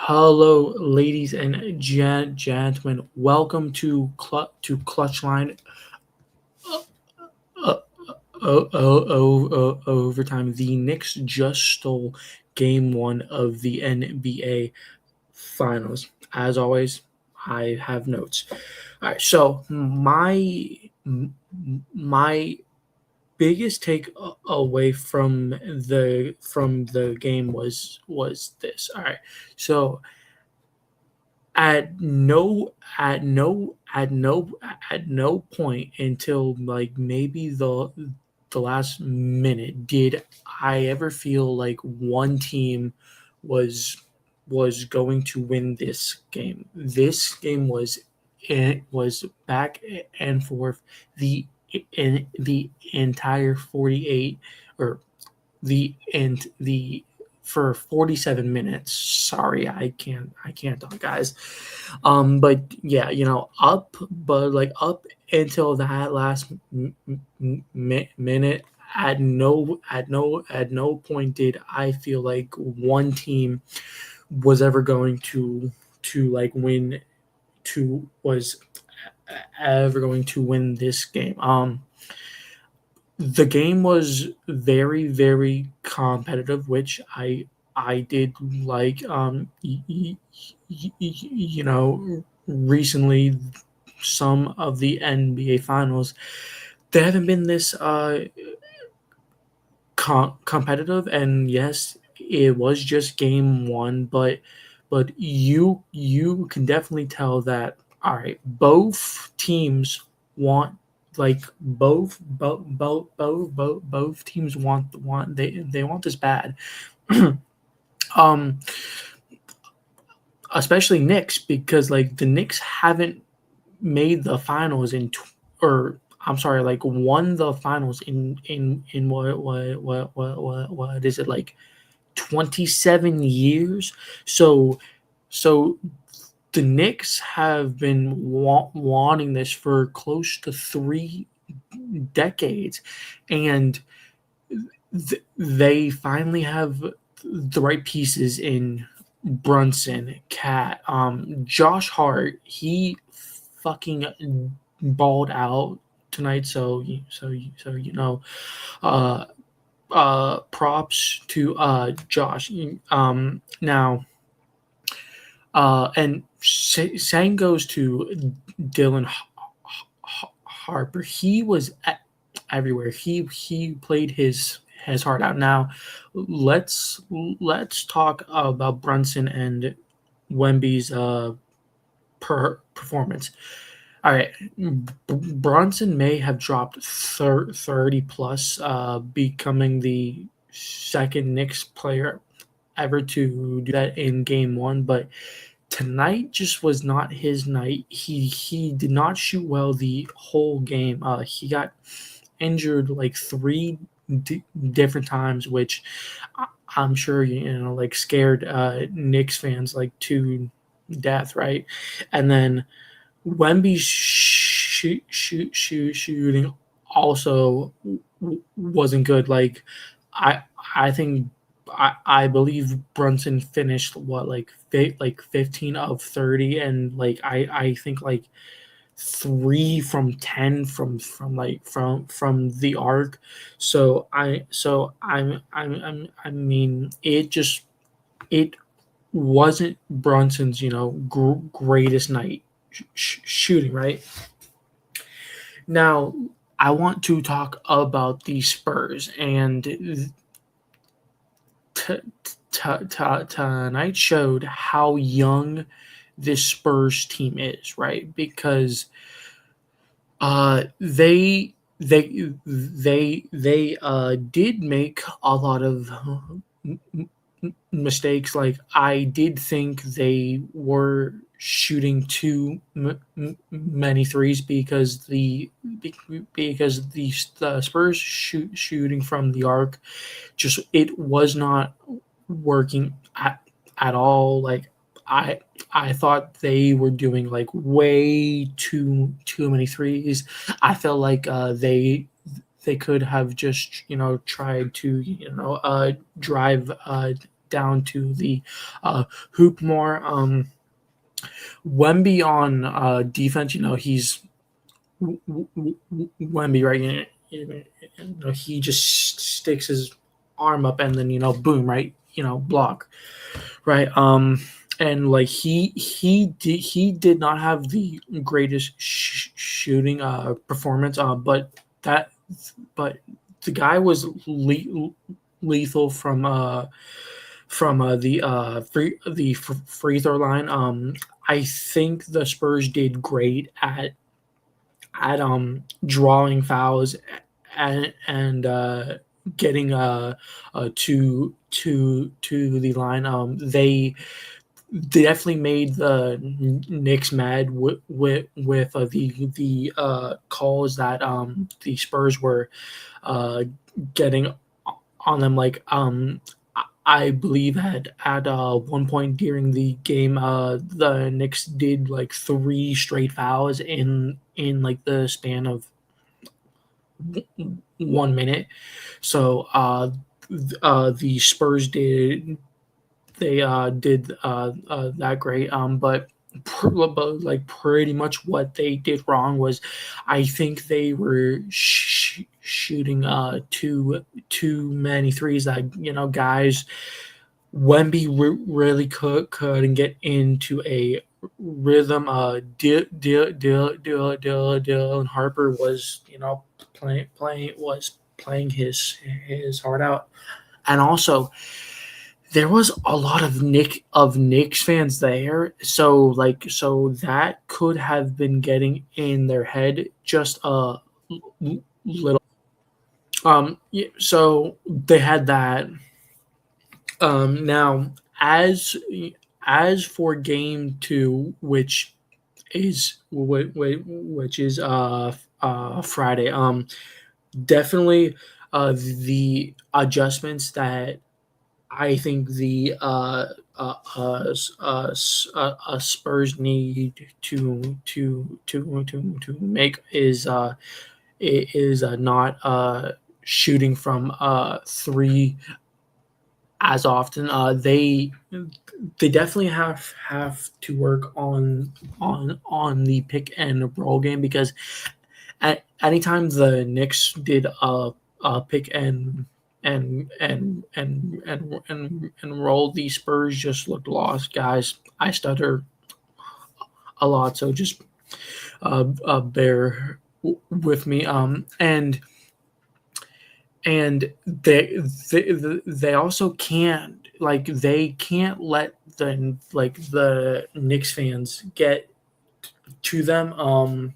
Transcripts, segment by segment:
Hello, ladies and gentlemen. Welcome to Clutch Line uh, overtime. The Knicks just stole Game One of the NBA Finals. As always, I have notes. All right, so my biggest take away from the game was this. All right, so at no point until like maybe the last minute did I ever feel like one team was was going to win this game. This game was back and forth the entire 48 or the for 47 minutes. Sorry, I can't talk, guys. But yeah, up until that last minute, at no point did I feel like one team was ever going to like win to was ever going to win this game. The game was very, very competitive, which I did like. Recently some of the NBA finals they haven't been this competitive, and yes, it was just game one, but you can definitely tell that all right, both teams want like both teams want they want this bad. um Especially Knicks, because like the Knicks haven't made the finals or I'm sorry, like won the finals in what is it, like 27 years. So the Knicks have been wanting this for close to 3 decades, and they finally have the right pieces in Brunson, Cat, Josh Hart. He fucking balled out tonight. Uh, props to Josh. Now, and same goes to Dylan Harper. He was everywhere. He played his heart out. Now, let's talk about Brunson and Wemby's performance. All right, Bronson may have dropped 30 plus, becoming the second Knicks player ever to do that in game one. But tonight just was not his night. He did not shoot well the whole game. He got injured like three different times, which I'm sure like scared Knicks fans like to death, right? And then Wemby's shooting also wasn't good. Like I I think I believe Brunson finished what like 15 of 30, and like I think like 3 from 10 from the arc. I mean it wasn't Brunson's greatest night shooting, right? Now, I want to talk about the Spurs, and tonight showed how young this Spurs team is, right? Because they did make a lot of mistakes. Like I did think they were shooting too many threes, because the Spurs shooting from the arc just it was not working at all. Like I I thought they were doing like way too many threes. I felt like they could have just tried to drive down to the hoop more. Wemby on defense, he's Wemby, right? He just sticks his arm up and then boom, right? Block, right? And like he did not have the greatest shooting performance, that but the guy was lethal from the free throw line. I think the Spurs did great at drawing fouls and getting to the line. They definitely made the Knicks mad with the calls that the Spurs were uh, getting on them. Like I believe at one point during the game, the Knicks did like three straight fouls in like the span of 1 minute. So the Spurs did that great. But like pretty much what they did wrong was, I think they were shooting too many threes that guys. Wemby really couldn't get into a rhythm. Dylan Harper was playing his heart out, and also there was a lot of Knicks fans there, so that could have been getting in their head just a little. Yeah, so they had that. Now, as for game two, which is Friday, definitely the adjustments that I think the Spurs need to make is not shooting from three as often. They definitely have to work on the pick and roll game, because at anytime the Knicks did a pick and roll, the Spurs just looked lost, guys. I stutter a lot, so just bear with me. And they also can't let the Knicks fans get to them,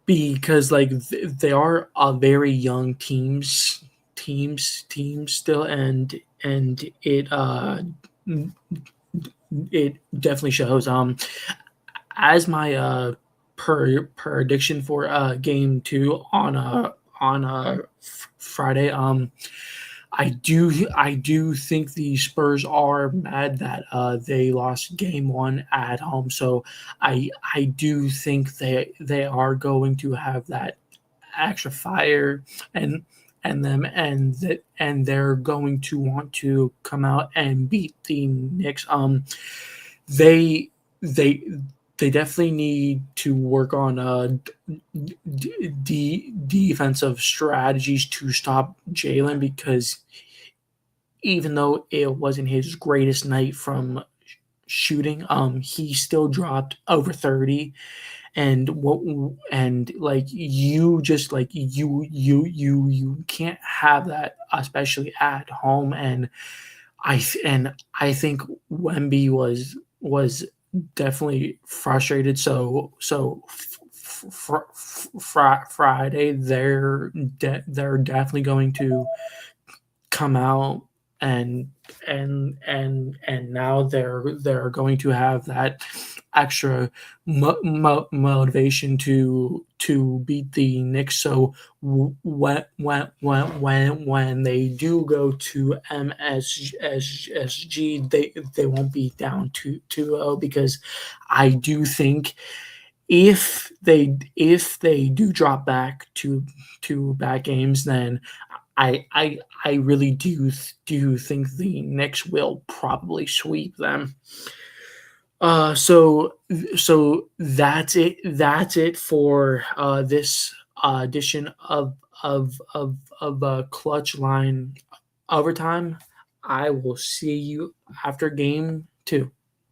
because they are a very young teams still, and it definitely shows. As my prediction for game two on Friday. I do think the Spurs are mad that they lost game one at home. So I do think they are going to have that extra fire and they're going to want to come out and beat the Knicks. They they they definitely need to work on defensive strategies to stop Jalen, because even though it wasn't his greatest night from shooting, he still dropped over 30. And like you just like you can't have that, especially at home. And I think Wemby was definitely frustrated. Friday, they're definitely going to come out, and now they're going to have that extra motivation to beat the Knicks. So when they do go to MSG, they won't be down 2-0, because I do think if they do drop back to back games, then I really do think the Knicks will probably sweep them. So that's it. That's it for this edition of Clutch Line Overtime. I will see you after game 2.